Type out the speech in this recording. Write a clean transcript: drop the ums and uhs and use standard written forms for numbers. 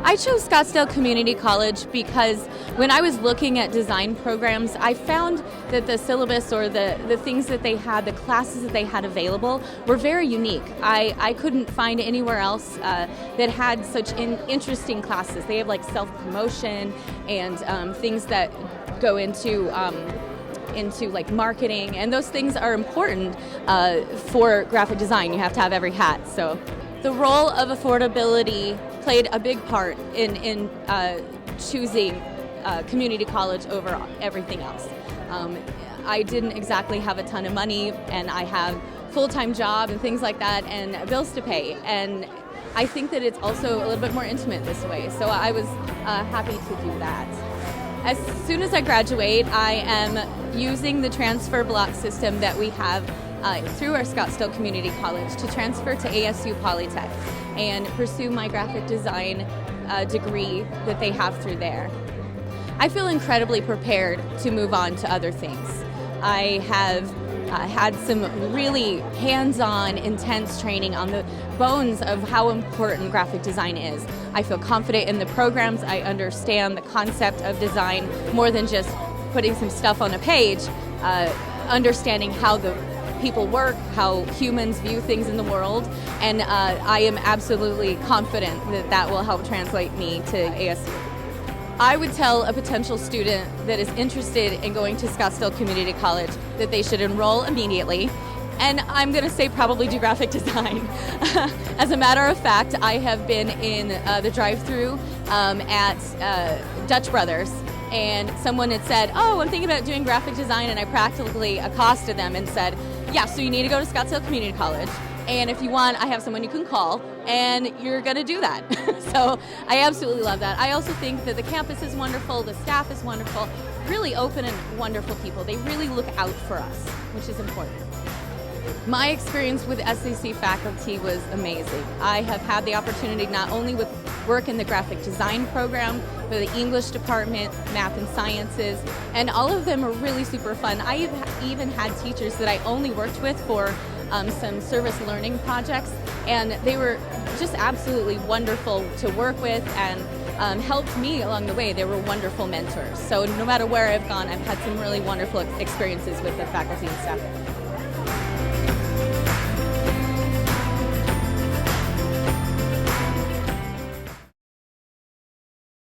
I chose Scottsdale Community College because when I was looking at design programs, I found that the syllabus or the things that they had, the classes that they had available were very unique. I couldn't find anywhere else that had such interesting classes. They have like self-promotion and things that go into like marketing, and those things are important for graphic design. You have to have every hat. So the role of affordability played a big part in choosing community college over everything else. I didn't exactly have a ton of money, and I have full-time job and things like that and bills to pay, and I think that it's also a little bit more intimate this way, so I was happy to do that. As soon as I graduate, I am using the transfer block system that we have through our Scottsdale Community College to transfer to ASU Polytechnic and pursue my graphic design degree that they have through there. I feel incredibly prepared to move on to other things. I have had some really hands-on, intense training on the bones of how important graphic design is. I feel confident in the programs. I understand the concept of design more than just putting some stuff on a page, understanding how the people work, how humans view things in the world, and I am absolutely confident that that will help translate me to ASU. I would tell a potential student that is interested in going to Scottsdale Community College that they should enroll immediately, and I'm going to say probably do graphic design. As a matter of fact, I have been in the drive-thru at Dutch Brothers, and someone had said, "Oh, I'm thinking about doing graphic design," and I practically accosted them and said, "Yeah, so you need to go to Scottsdale Community College, and if you want, I have someone you can call, and you're going to do that." So I absolutely love that. I also think that the campus is wonderful, the staff is wonderful, really open and wonderful people. They really look out for us, which is important. My experience with SCC faculty was amazing. I have had the opportunity not only with work in the graphic design program, but the English department, math and sciences, and all of them are really super fun. I have even had teachers that I only worked with for some service learning projects, and they were just absolutely wonderful to work with and helped me along the way. They were wonderful mentors. So no matter where I've gone, I've had some really wonderful experiences with the faculty and staff.